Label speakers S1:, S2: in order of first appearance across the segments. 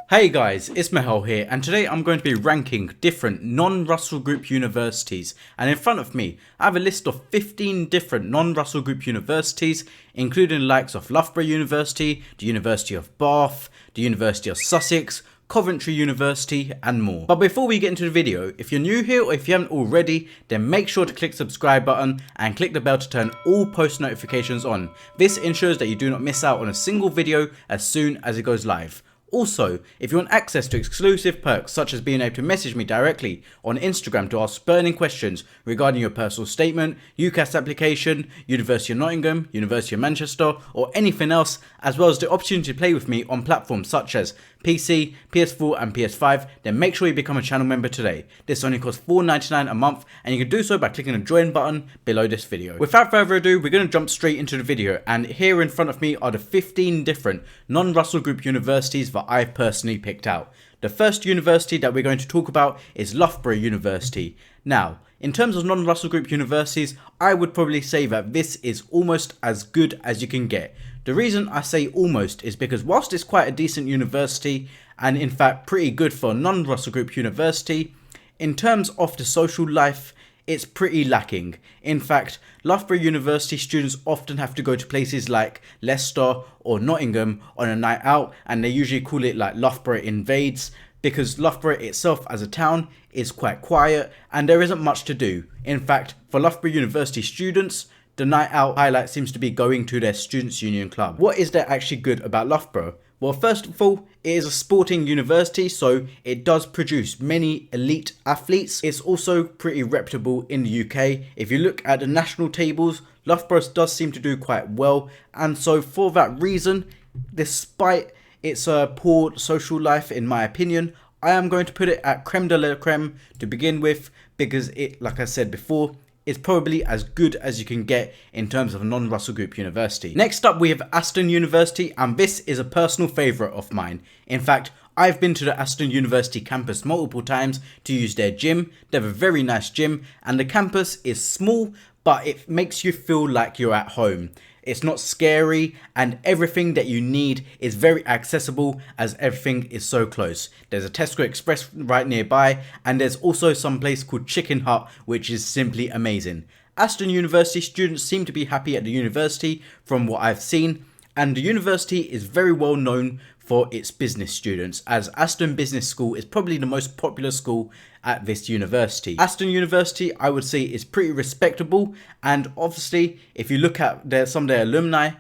S1: Hey guys, it's Mahel here, and today I'm going to be ranking different non-Russell Group universities. And in front of me, I have a list of 15 different non-Russell Group universities, including the likes of Loughborough University, the University of Bath, the University of Sussex, Coventry University, and more. But before we get into the video, if you're new here or if you haven't already, then make sure to click the subscribe button and click the bell to turn all post notifications on. This ensures that you do not miss out on a single video as soon as it goes live. Also, if you want access to exclusive perks such as being able to message me directly on Instagram to ask burning questions regarding your personal statement, UCAS application, University of Nottingham, University of Manchester, or anything else, as well as the opportunity to play with me on platforms such as PC, PS4 and PS5, then make sure you become a channel member today. This only costs $4.99 a month, and you can do so by clicking the join button below this video. Without further ado, we're going to jump straight into the video, and here in front of me are the 15 different non-Russell Group universities that I've personally picked out. The first university that we're going to talk about is Loughborough University. Now, in terms of non-Russell Group universities, I would probably say that this is almost as good as you can get. The reason I say almost is because whilst it's quite a decent university, and in fact pretty good for a non-Russell Group university, in terms of the social life, it's pretty lacking. In fact, Loughborough University students often have to go to places like Leicester or Nottingham on a night out, and they usually call it like Loughborough Invades, because Loughborough itself as a town is quite quiet and there isn't much to do. In fact, for Loughborough University students, the night out highlight seems to be going to their students' union club. What is there actually good about Loughborough? Well, first of all, it is a sporting university, so it does produce many elite athletes. It's also pretty reputable in the UK. If you look at the national tables, Loughborough does seem to do quite well, and so for that reason, despite its poor social life in my opinion, I am going to put it at creme de la creme to begin with, because it, like I said before, is probably as good as you can get in terms of a non-Russell Group university. Next up we have Aston University, and this is a personal favourite of mine. In fact, I've been to the Aston University campus multiple times to use their gym. They have a very nice gym, and the campus is small, but it makes you feel like you're at home. It's not scary, and everything that you need is very accessible as everything is so close. There's a Tesco Express right nearby, and there's also some place called Chicken Hut, which is simply amazing. Aston University students seem to be happy at the university from what I've seen, and the university is very well known for its business students, as Aston Business School is probably the most popular school at this university. Aston University, I would say, is pretty respectable, and obviously if you look at some of their alumni,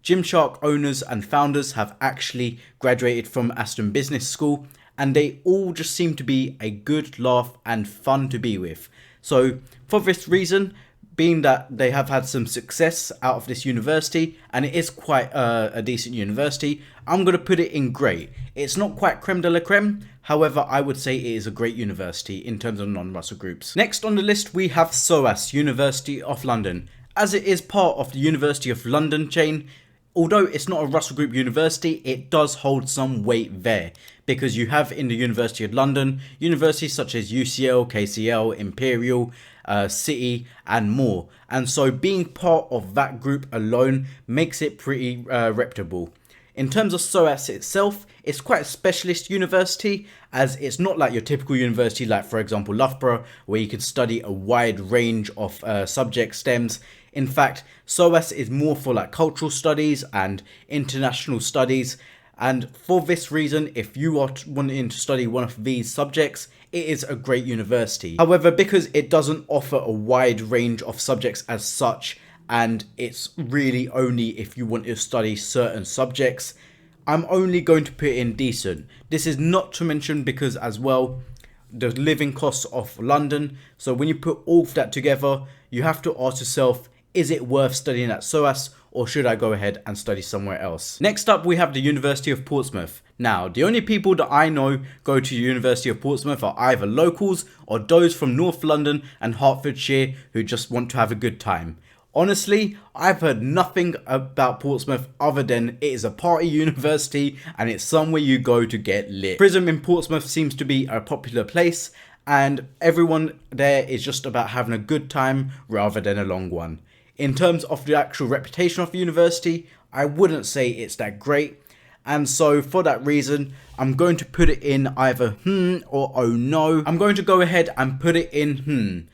S1: Gymshark owners and founders have actually graduated from Aston Business School, and they all just seem to be a good laugh and fun to be with. So for this reason, being that they have had some success out of this university, and it is quite a decent university, I'm going to put it in great. It's not quite creme de la creme, however I would say it is a great university in terms of non-Russell groups. Next on the list we have SOAS, University of London. As it is part of the University of London chain, although it's not a Russell Group university, it does hold some weight there, because you have in the University of London universities such as UCL, KCL, Imperial, City and more, and so being part of that group alone makes it pretty reputable. In terms of SOAS itself, it's quite a specialist university, as it's not like your typical university like, for example, Loughborough, where you can study a wide range of subject stems. In fact, SOAS is more for like cultural studies and international studies, and for this reason, if you are wanting to study one of these subjects, it is a great university. However, because it doesn't offer a wide range of subjects as such, and it's really only if you want to study certain subjects, I'm only going to put in decent. This is not to mention because as well, the living costs of London. So when you put all of that together, you have to ask yourself, is it worth studying at SOAS, or should I go ahead and study somewhere else? Next up we have the University of Portsmouth. Now, the only people that I know go to the University of Portsmouth are either locals or those from North London and Hertfordshire who just want to have a good time. Honestly, I've heard nothing about Portsmouth other than it is a party university and it's somewhere you go to get lit. Prism in Portsmouth seems to be a popular place, and everyone there is just about having a good time rather than a long one. In terms of the actual reputation of the university, I wouldn't say it's that great, And so for that reason, I'm going to put it in either or oh no. I'm going to go ahead and put it in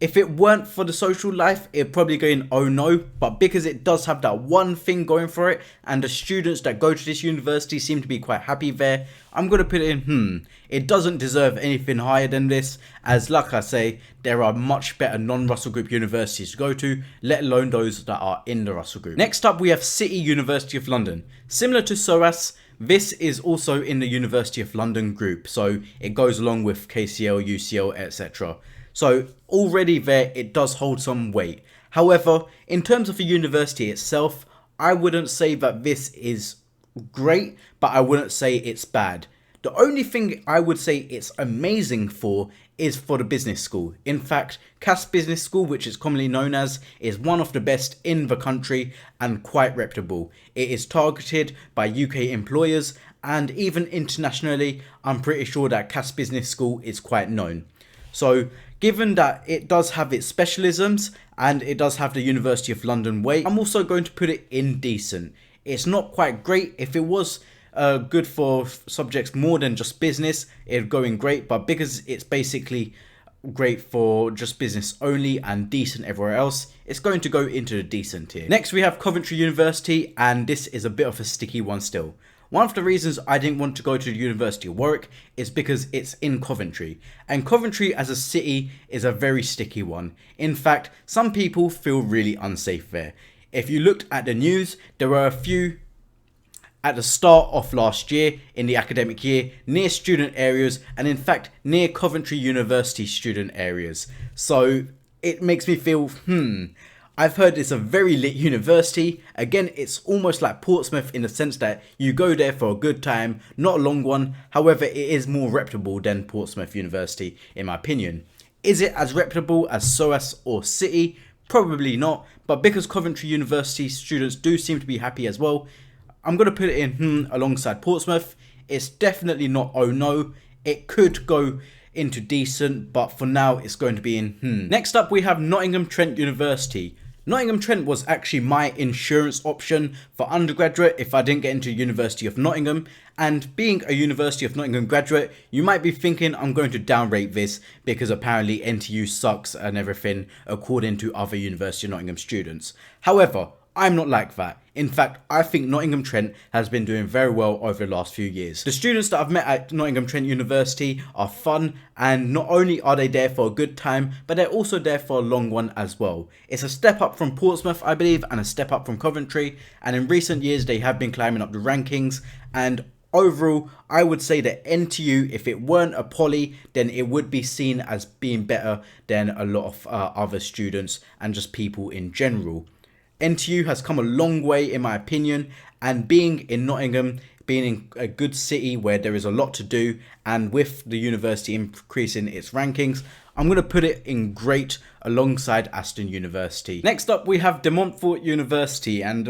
S1: If it weren't for the social life, it'd probably go in oh no, but because it does have that one thing going for it, and the students that go to this university seem to be quite happy there, I'm going to put it in It doesn't deserve anything higher than this, as like I say, there are much better non-Russell Group universities to go to, let alone those that are in the Russell Group. Next up, we have City University of London. Similar to SOAS, this is also in the University of London group, so it goes along with KCL, UCL, etc. So already there, it does hold some weight. However, in terms of the university itself, I wouldn't say that this is great, but I wouldn't say it's bad. The only thing I would say it's amazing for is for the business school. In fact, Cass Business School, which is commonly known as, is one of the best in the country and quite reputable. It is targeted by UK employers, and even internationally, I'm pretty sure that Cass Business School is quite known. So given that it does have its specialisms and it does have the University of London weight, I'm also going to put it in decent. It's not quite great. If it was good for subjects more than just business, it'd go in great, but because it's basically great for just business only and decent everywhere else, it's going to go into the decent tier. Next we have Coventry University, and this is a bit of a sticky one still. One of the reasons I didn't want to go to the University of Warwick is because it's in Coventry, and Coventry as a city is a very sticky one. In fact, some people feel really unsafe there. If you looked at the news, there were a few at the start of last year in the academic year near student areas, and in fact near Coventry University student areas. So it makes me feel, I've heard it's a very lit university. Again, it's almost like Portsmouth in the sense that you go there for a good time, not a long one. However, it is more reputable than Portsmouth University, in my opinion. Is it as reputable as SOAS or City? Probably not, but because Coventry University students do seem to be happy as well, I'm going to put it in alongside Portsmouth. It's definitely not oh no. It could go into decent, but for now it's going to be in Next up we have Nottingham Trent University. Nottingham Trent was actually my insurance option for undergraduate if I didn't get into University of Nottingham, and being a University of Nottingham graduate, you might be thinking I'm going to downrate this because apparently NTU sucks and everything according to other University of Nottingham students. However, I'm not like that. In fact, I think Nottingham Trent has been doing very well over the last few years. The students that I've met at Nottingham Trent University are fun, and not only are they there for a good time, but they're also there for a long one as well. It's a step up from Portsmouth, I believe, and a step up from Coventry, and in recent years they have been climbing up the rankings, and overall, I would say that NTU, if it weren't a poly, then it would be seen as being better than a lot of other students and just people in general. NTU has come a long way in my opinion, and being in Nottingham, being in a good city where there is a lot to do, and with the university increasing its rankings, I'm going to put it in great alongside Aston University. Next up we have Montfort University, and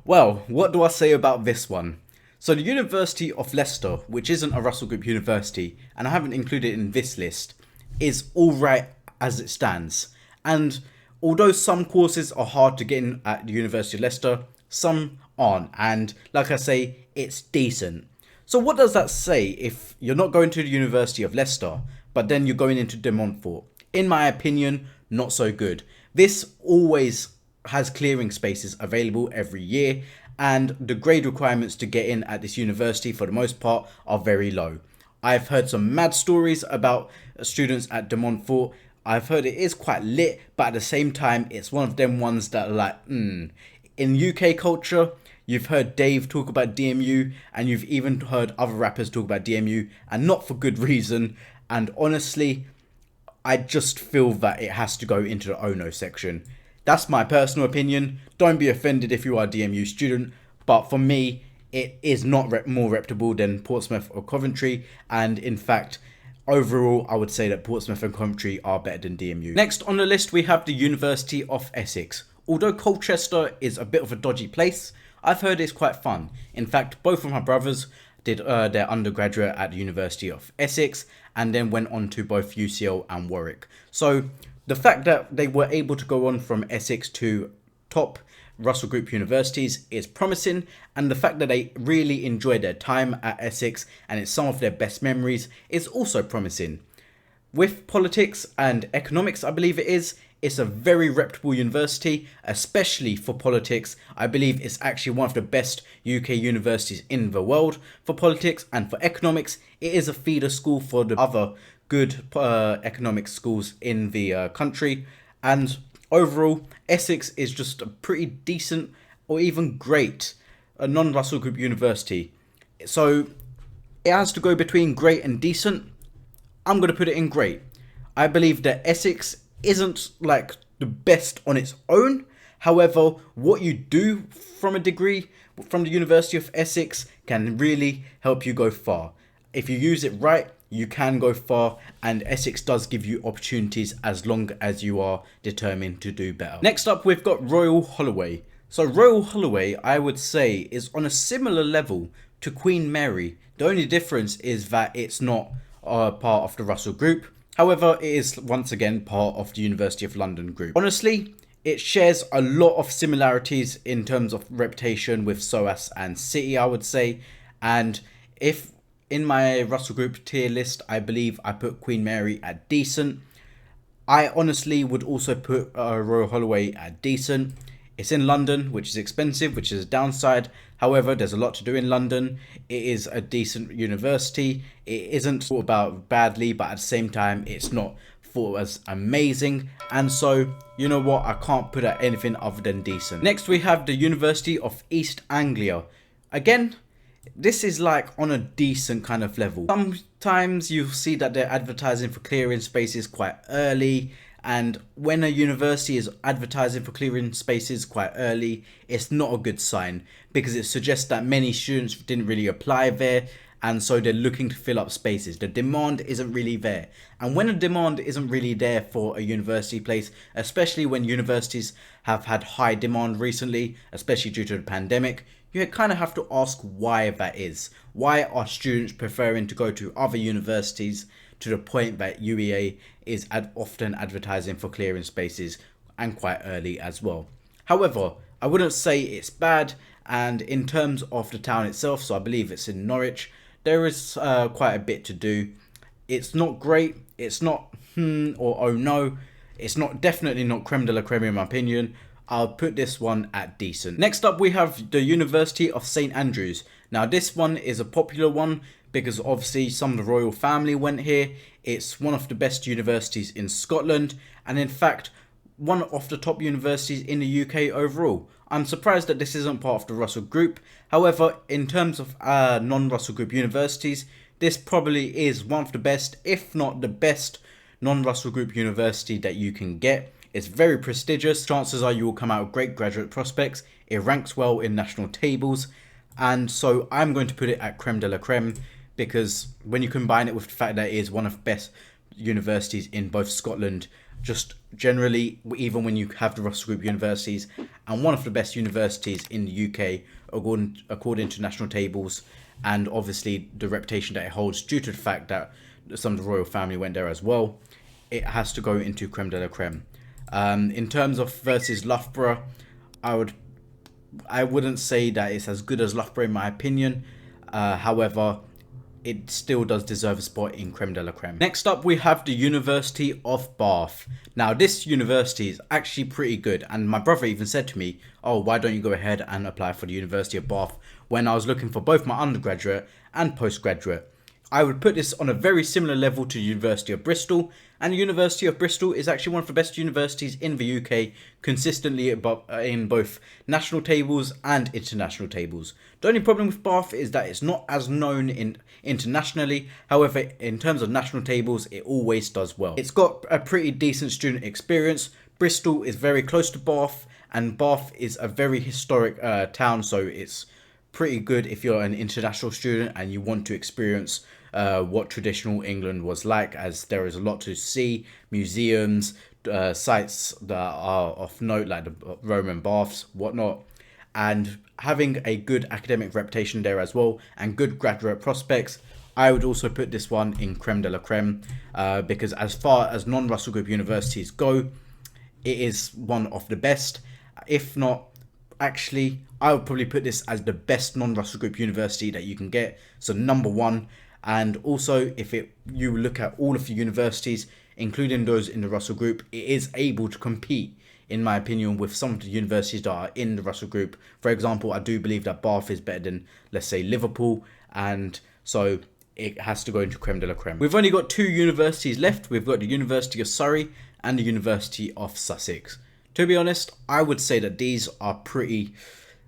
S1: well, what do I say about this one? So the University of Leicester, which isn't a Russell Group university, and I haven't included it in this list, is alright as it stands. And although some courses are hard to get in at the University of Leicester, some aren't. And like I say, it's decent. So what does that say if you're not going to the University of Leicester, but then you're going into De Montfort? In my opinion, not so good. This always has clearing spaces available every year, and the grade requirements to get in at this university for the most part are very low. I've heard some mad stories about students at De Montfort. I've heard it is quite lit, but at the same time, it's one of them ones that are like, In UK culture, you've heard Dave talk about DMU, and you've even heard other rappers talk about DMU, and not for good reason. And honestly, I just feel that it has to go into the oh no section. That's my personal opinion. Don't be offended if you are a DMU student, but for me, it is not more reputable than Portsmouth or Coventry, and in fact, overall, I would say that Portsmouth and Coventry are better than DMU. Next on the list, we have the University of Essex. Although Colchester is a bit of a dodgy place, I've heard it's quite fun. In fact, both of my brothers did their undergraduate at the University of Essex and then went on to both UCL and Warwick. So the fact that they were able to go on from Essex to top Russell Group universities is promising, and the fact that they really enjoyed their time at Essex and it's some of their best memories is also promising. With politics and economics, I believe it's a very reputable university, especially for politics. I believe it's actually one of the best UK universities in the world for politics, and for economics, it is a feeder school for the other good economics schools in the country. And overall, Essex is just a pretty decent or even great non-Russell Group university. So it has to go between great and decent. I'm going to put it in great. I believe that Essex isn't like the best on its own. However, what you do from a degree from the University of Essex can really help you go far. If you use it right, you can go far, and Essex does give you opportunities as long as you are determined to do better. Next up, we've got Royal Holloway. So Royal Holloway, I would say, is on a similar level to Queen Mary. The only difference is that it's not part of the Russell Group. However, it is once again part of the University of London Group. Honestly, it shares a lot of similarities in terms of reputation with SOAS and City, I would say. And if in my Russell Group tier list, I believe I put Queen Mary at decent, I honestly would also put Royal Holloway at decent. It's in London, which is expensive, which is a downside. However, there's a lot to do in London. It is a decent university. It isn't thought about badly, but at the same time, it's not thought as amazing. And so, you know what? I can't put at anything other than decent. Next, we have the University of East Anglia. Again, this is like on a decent kind of level. Sometimes you see that they're advertising for clearing spaces quite early. And when a university is advertising for clearing spaces quite early, it's not a good sign, because it suggests that many students didn't really apply there, and so they're looking to fill up spaces. The demand isn't really there. And when a demand isn't really there for a university place, especially when universities have had high demand recently, especially due to the pandemic, you kind of have to ask why that is. Why are students preferring to go to other universities to the point that UEA is often advertising for clearing spaces, and quite early as well? However, I wouldn't say it's bad, and in terms of the town itself, so I believe it's in Norwich, there is quite a bit to do. It's not great, it's not or oh no, it's not definitely not creme de la creme in my opinion. I'll put this one at decent. Next up, we have the University of St Andrews. Now this one is a popular one because obviously some of the royal family went here. It's one of the best universities in Scotland, and in fact one of the top universities in the UK overall. I'm surprised that this isn't part of the Russell Group. However, in terms of non-Russell Group universities, this probably is one of the best, if not the best, non-Russell Group university that you can get. It's very prestigious. Chances are you will come out with great graduate prospects. It ranks well in national tables, and so I'm going to put it at creme de la creme, because when you combine it with the fact that it is one of the best universities in both Scotland, just generally, even when you have the Russell Group universities, and one of the best universities in the UK according to national tables, and obviously the reputation that it holds due to the fact that some of the royal family went there as well, it has to go into creme de la creme. In terms of versus Loughborough, I wouldn't say that it's as good as Loughborough in my opinion. However, it still does deserve a spot in creme de la creme. Next up, we have the University of Bath. Now this university is actually pretty good, and my brother even said to me, oh, why don't you go ahead and apply for the University of Bath, when I was looking for both my undergraduate and postgraduate. I would put this on a very similar level to the University of Bristol, and the University of Bristol is actually one of the best universities in the UK, consistently in both national tables and international tables. The only problem with Bath is that it's not as known internationally. However, in terms of national tables, it always does well. It's got a pretty decent student experience. Bristol is very close to Bath, and Bath is a very historic town, so it's pretty good if you're an international student and you want to experience what traditional England was like, as there is a lot to see, museums, sites that are of note like the Roman baths, whatnot, and having a good academic reputation there as well, and good graduate prospects. I would also put this one in creme de la creme, because as far as non-Russell Group universities go, it is one of the best, if not actually, I would probably put this as the best non-Russell Group university that you can get. So number one. And also, you look at all of the universities, including those in the Russell Group, it is able to compete, in my opinion, with some of the universities that are in the Russell Group. For example, I do believe that Bath is better than, let's say, Liverpool. And so it has to go into creme de la creme. We've only got 2 universities left. We've got the University of Surrey and the University of Sussex. To be honest, I would say that these are pretty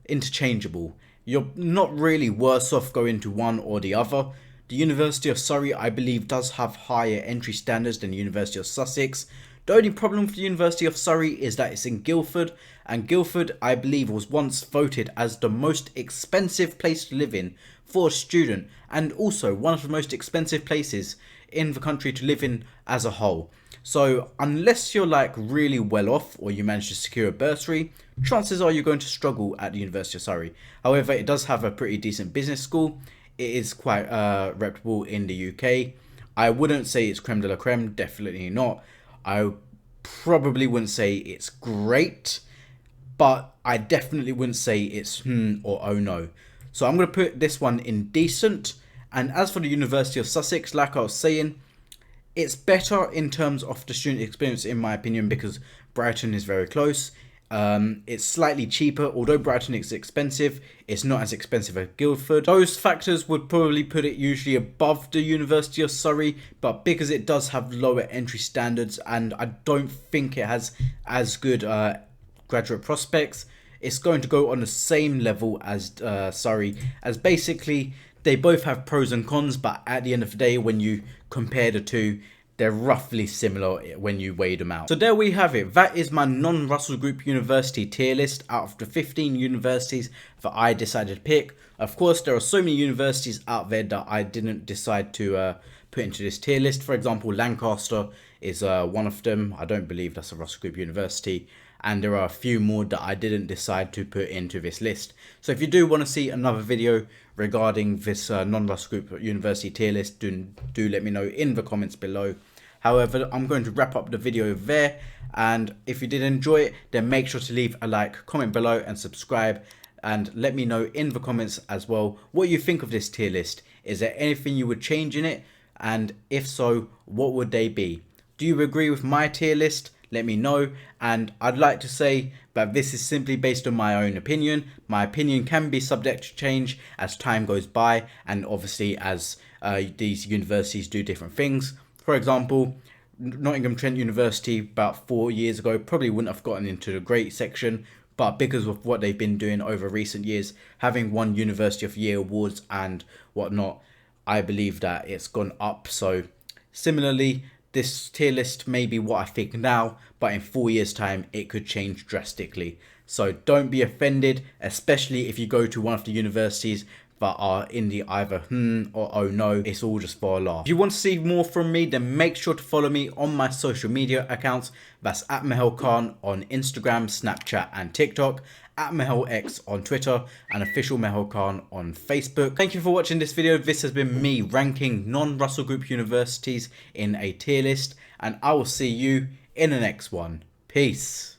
S1: interchangeable. You're not really worse off going to one or the other. The University of Surrey, I believe, does have higher entry standards than the University of Sussex. The only problem with the University of Surrey is that it's in Guildford, and Guildford, I believe, was once voted as the most expensive place to live in for a student, and also one of the most expensive places in the country to live in as a whole. So unless you're like really well off or you manage to secure a bursary, chances are you're going to struggle at the University of Surrey. However, it does have a pretty decent business school. It is quite reputable in the UK. I wouldn't say it's creme de la creme, definitely not. I probably wouldn't say it's great, but I definitely wouldn't say it's or oh no. So I'm going to put this one in decent. And as for the University of Sussex, like I was saying, it's better in terms of the student experience, in my opinion, because Brighton is very close. It's slightly cheaper, although Brighton is expensive, it's not as expensive as Guildford. Those factors would probably put it usually above the University of Surrey, but because it does have lower entry standards and I don't think it has as good graduate prospects, it's going to go on the same level as Surrey, as basically they both have pros and cons, but at the end of the day, when you compare the two, they're roughly similar when you weigh them out. So there we have it. That is my non-Russell Group University tier list out of the 15 universities that I decided to pick. Of course, there are so many universities out there that I didn't decide to put into this tier list. For example, Lancaster is one of them. I don't believe that's a Russell Group University. And there are a few more that I didn't decide to put into this list. So if you do want to see another video regarding this non-Russell Group University tier list, do let me know in the comments below. However, I'm going to wrap up the video there. And if you did enjoy it, then make sure to leave a like, comment below and subscribe. And let me know in the comments as well what you think of this tier list. Is there anything you would change in it? And if so, what would they be? Do you agree with my tier list? Let me know. And I'd like to say that this is simply based on my own opinion. My opinion can be subject to change as time goes by, and obviously as these universities do different things. For example, Nottingham Trent University about 4 years ago probably wouldn't have gotten into the great section, but because of what they've been doing over recent years, having won University of the Year awards and whatnot, I believe that it's gone up. So similarly, this tier list may be what I think now, but in 4 years' time, it could change drastically. So don't be offended, especially if you go to one of the universities that are in the either or oh no. It's all just for a laugh. If you want to see more from me, then make sure to follow me on my social media accounts. That's at Mahel Khan on Instagram, Snapchat and TikTok, at Mahel X on Twitter, and official Mahel Khan on Facebook. Thank you for watching this video. This has been me ranking non-Russell Group universities in a tier list, and I will see you in the next one. Peace.